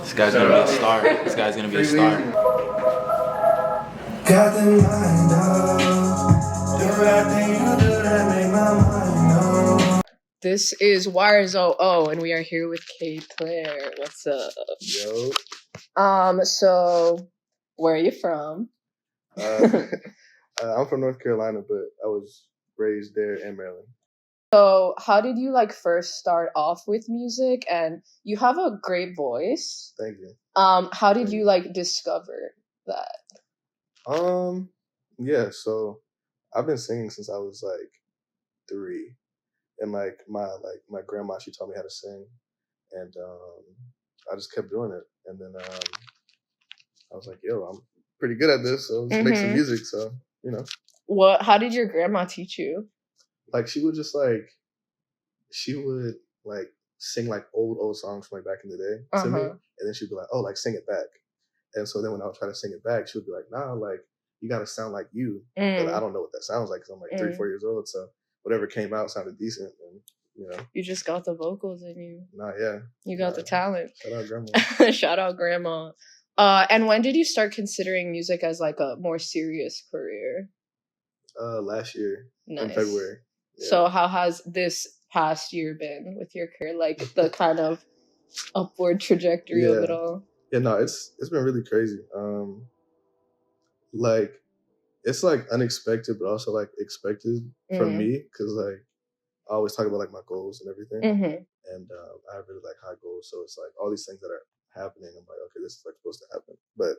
This guy's gonna be a star. This guy's gonna be a star. Got the mind up. The right thing you do that make my mind up. This is Wires OO, and we are here with Cade Clair. What's up? Yo. So where are you from? I'm from North Carolina, but I was raised there in Maryland. So how did you first start off with music? And you have a great voice. Thank you. How did you discover that? Yeah, so I've been singing since I was 3. And my grandma, she taught me how to sing, and I just kept doing it. And then I was like, yo, I'm pretty good at this, so let's make some music. So, How did your grandma teach you? She would just she would sing old songs from back in the day to me, and then she'd be like, oh, sing it back. And so then when I would try to sing it back, she would be like, nah, you gotta sound like you. But I don't know what that sounds like because I'm 3, 4 years old. So whatever came out sounded decent, and You just got the vocals in you. Nah, yeah. You got the talent. Shout out grandma. Shout out grandma. And when did you start considering music as a more serious career? Last year. Nice. In February. Yeah. So how has this past year been with your career? The kind of upward trajectory of it all? Yeah, no, it's been really crazy. It's unexpected, but also expected for me, because I always talk about my goals and everything, and I have really high goals. So it's all these things that are happening. I'm okay, this is supposed to happen, but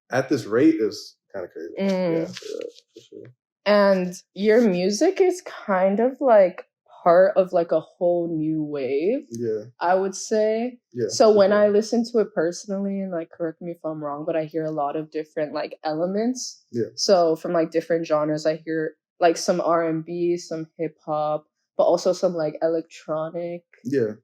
at this rate is kind of crazy. Yeah, for sure. And your music is kind of part of a whole new wave. Yeah, I would say. Yeah. So when I listen to it personally, and correct me if I'm wrong, but I hear a lot of different elements. Yeah. So from different genres, I hear some R&B, some hip hop, but also some electronic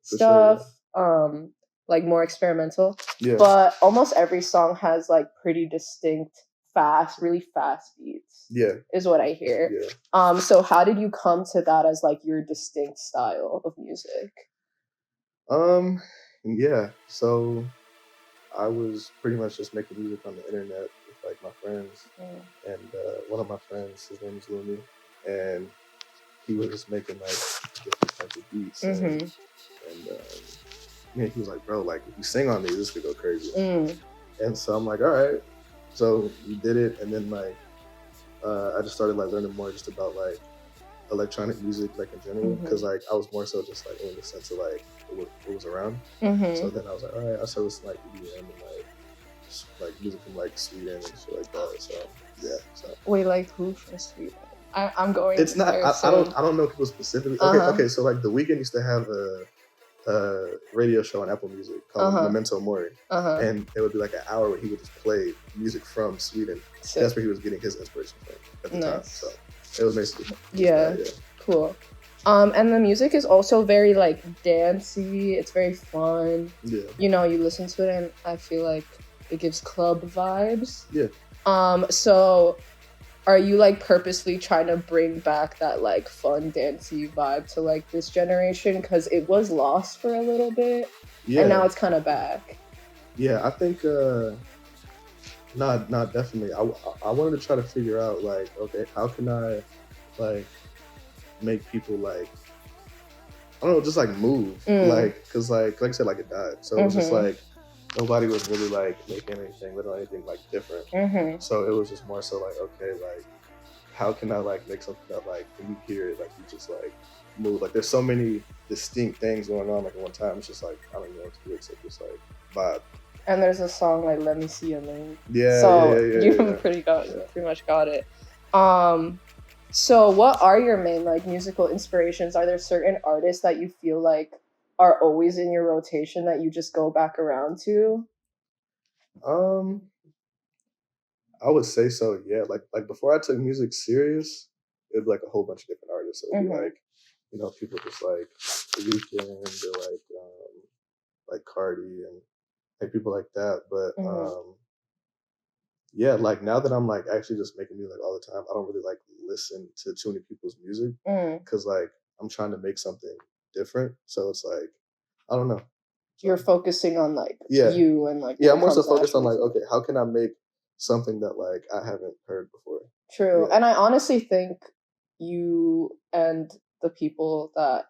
stuff. Sure, yeah. More experimental. Yeah. But almost every song has pretty distinct really fast beats. Yeah. Is what I hear. Yeah. So how did you come to that as your distinct style of music? Yeah. So I was pretty much just making music on the internet with my friends. And one of my friends, his name is Lumi, and he was just making different types of beats. And he was like, bro, if you sing on these, this could go crazy. And so I'm like, all right. So we did it, and then I just started learning more just about electronic music in general, because I was more so just in the sense of what was around. So then I was like, all right, I started listening to EDM and music from Sweden and shit like that. So yeah. So wait, who from Sweden? I'm going. It's not. I don't know people specifically. Okay. So The Weeknd used to have a radio show on Apple Music called Memento Mori, and it would be an hour where he would just play music from Sweden. So that's where he was getting his inspiration from at the time. So it was basically cool. And the music is also very dancey. It's very fun. Yeah. You listen to it and I feel it gives club vibes. Yeah. So are you purposely trying to bring back that fun dancey vibe to this generation, because it was lost for a little bit, and now it's kind of back? Yeah, I think not definitely. I wanted to try to figure out okay, how can I make people I don't know, just move, because like I said, it died, so it was just nobody was really making anything different. So it was just more so okay, how can I make something that when you hear it you just move. There's so many distinct things going on at one time. It's just I don't know what to do except just vibe. And there's a song Let Me See Your Name. Yeah. So you pretty much got it. So what are your main musical inspirations? Are there certain artists that you feel are always in your rotation that you just go back around to? I would say so, yeah. Before I took music serious, it was a whole bunch of different artists. It would be people just The Weeknd, or Cardi, and people like that. But yeah, now that I'm actually just making music all the time, I don't really listen to too many people's music, because I'm trying to make something different. So it's I don't know. You're focusing on like Yeah. you and like Yeah, what I'm more so comes focused on like, naturally to you. okay, how can I make something that like I haven't heard before? True. Yeah. And I honestly think you and the people that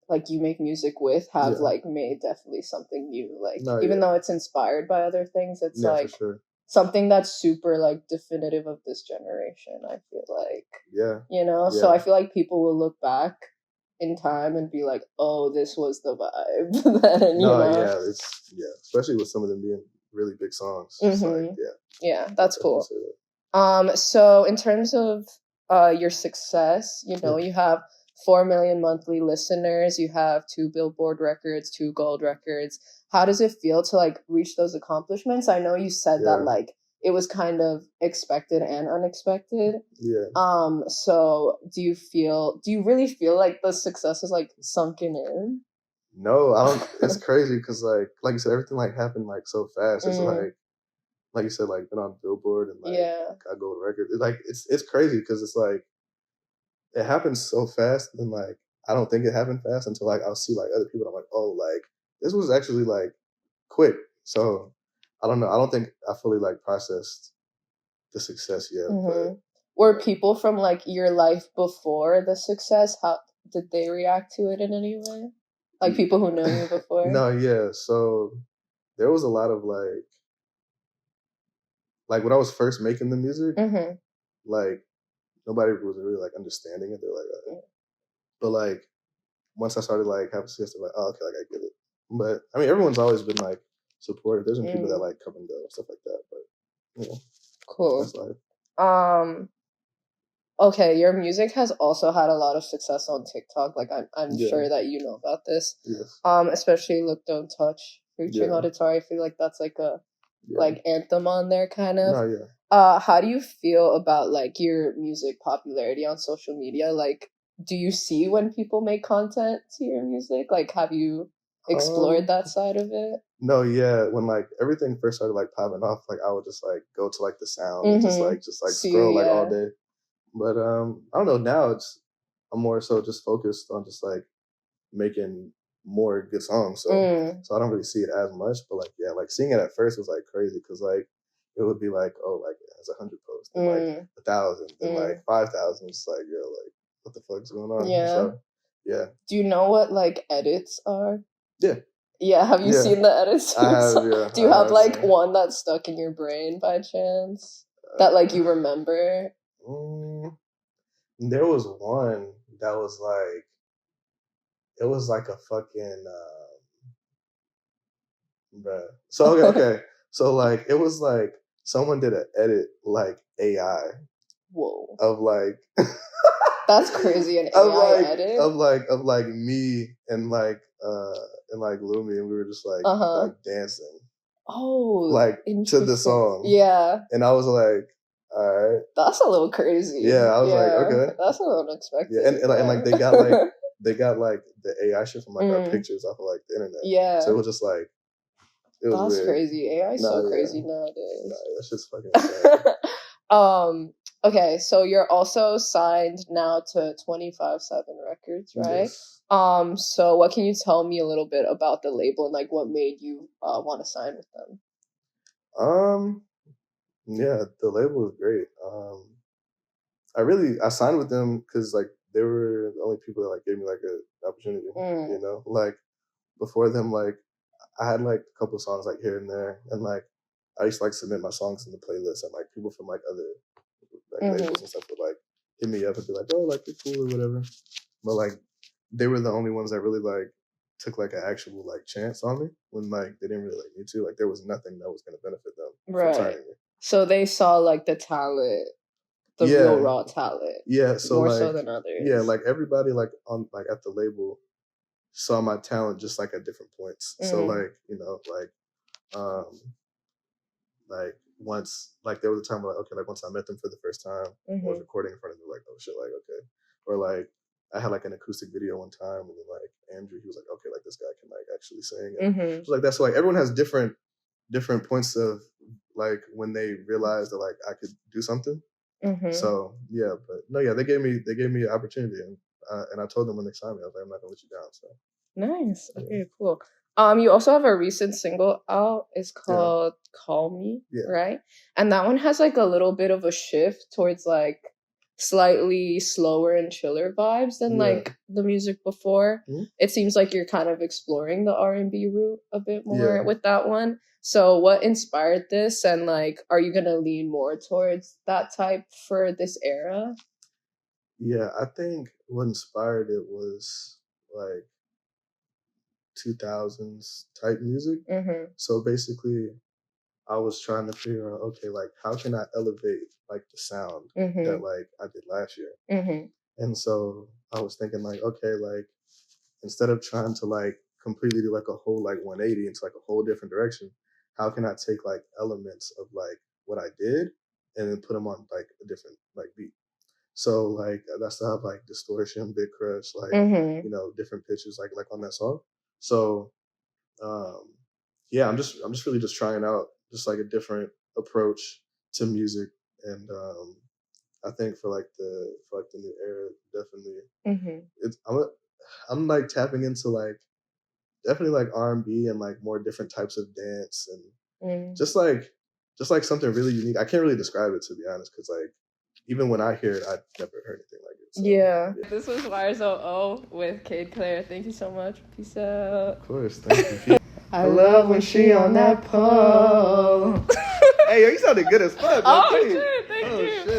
like you make music with have Yeah. like made definitely something new. Like No, even yeah. though it's inspired by other things, it's Yeah, like for sure. something that's super like definitive of this generation, I feel like. Yeah. You know? Yeah. So I feel like people will look back in time and be like, oh, this was the vibe. Then, you No, know? yeah, especially with some of them being really big songs. It's like, Yeah, that's I'd definitely cool. say that. So in terms of your success, you know, you have 4 million monthly listeners, you have 2 Billboard records, 2 gold records. How does it feel to like reach those accomplishments? I know you said that Yeah. like it was kind of expected and unexpected. Yeah. So do you really feel like the success is like sunken in? No, I don't. It's crazy because like you said, everything like happened like so fast. It's like you said, like been on Billboard and like got gold record. It's like it's crazy because it's like it happens so fast and like I don't think it happened fast until like I'll see like other people. And I'm like, oh, like this was actually like quick. So I don't know. I don't think I fully like processed the success yet. But were people from like your life before the success, how did they react to it in any way? Like people who know you before? No, yeah. So there was a lot of like when I was first making the music, like nobody was really like understanding it. They're like, but like once I started like having success, they're like, oh, okay, like I get it. But I mean, everyone's always been like supportive. There's been people that like come and go and stuff like that. But you know, cool. That's life. Okay, your music has also had a lot of success on TikTok. Like I'm sure that you know about this. Yes. Especially Look Don't Touch featuring Auditory. I feel like that's like a like anthem on there kind of. No, yeah. How do you feel about like your music popularity on social media? Like do you see when people make content to your music? Like have you explored that side of it? No, yeah. When like everything first started like popping off, like I would just like go to like the sound and just like scroll like all day. But I don't know. Now I'm more so just focused on just like making more good songs. So I don't really see it as much. But like yeah, like seeing it at first was like crazy because like it would be like, oh, like it has 100 posts, and like 1,000, and like 5,000. It's like yo, like what the fuck's going on? Yeah. So, yeah. Do you know what like edits are? Yeah. Yeah, have you seen the edits? I have, yeah. Do you have like one that's stuck in your brain by chance that like you remember? There was one that was like, it was like a fucking, bruh. So okay. So like, it was like someone did an edit like AI. Whoa. Of like. That's crazy. An AI edit of like me and like Lumi, and we were just like dancing. Oh, like to the song. Yeah. And I was like, all right. That's a little crazy. Yeah, I was like, okay. That's a little unexpected. Yeah, and like they got like the AI shit from like our pictures off of like the internet. Yeah. So it was just like it was That's weird. crazy. AI is so crazy nowadays. No, that's just fucking insane. Okay, so you're also signed now to 25/7 Records, right? Yes. So what can you tell me a little bit about the label and like what made you want to sign with them? Yeah, the label is great. I signed with them because like they were the only people that like gave me like an opportunity. You know, like before them, like I had like a couple of songs like here and there, and like I used to like submit my songs in the playlist, and like people from like other like labels and stuff would like hit me up and be like, oh, like you're cool or whatever. But like they were the only ones that really like took like an actual like chance on me when like they didn't really like me to. Like there was nothing that was gonna benefit them from signing me. So they saw like the talent, the real raw talent. Yeah, so more like, so than others. Yeah, like everybody like on like at the label saw my talent just like at different points. So like, you know, like once like there was a time where like, okay, like once I met them for the first time, I was recording in front of them, like, oh shit, like okay. Or like I had like an acoustic video one time and then like Andrew, he was like, okay, like this guy can like actually sing. And it was like that. So like everyone has different points of like when they realized that like I could do something. So yeah, but no, yeah, they gave me an opportunity, and I told them when they signed me, I was like, I'm not gonna let you down. So nice. Okay, cool. You also have a recent single out. It's called Call Me, right? And that one has like a little bit of a shift towards like slightly slower and chiller vibes than like the music before. It seems like you're kind of exploring the R&B route a bit more with that one. So what inspired this, and like are you gonna lean more towards that type for this era? Yeah, I think what inspired it was like 2000s type music. So basically I was trying to figure out, okay, like how can I elevate like the sound that like I did last year? And so I was thinking like, okay, like instead of trying to like completely do like a whole like 180 into like a whole different direction, how can I take like elements of like what I did and then put them on like a different like beat? So like that's to have like distortion, big crush, like you know, different pitches like on that song. So yeah, I'm just really just trying out just like a different approach to music, and I think for the new era, definitely it's I'm like tapping into like definitely like R&B and like more different types of dance and just like something really unique. I can't really describe it, to be honest, because like even when I hear it, I've never heard anything like it. So, yeah. This was Wires O with Cade Clair. Thank you so much. Peace out. Of course, thank you. I love when she on that pole. Hey, yo, you sounded good as fuck. Oh, shit.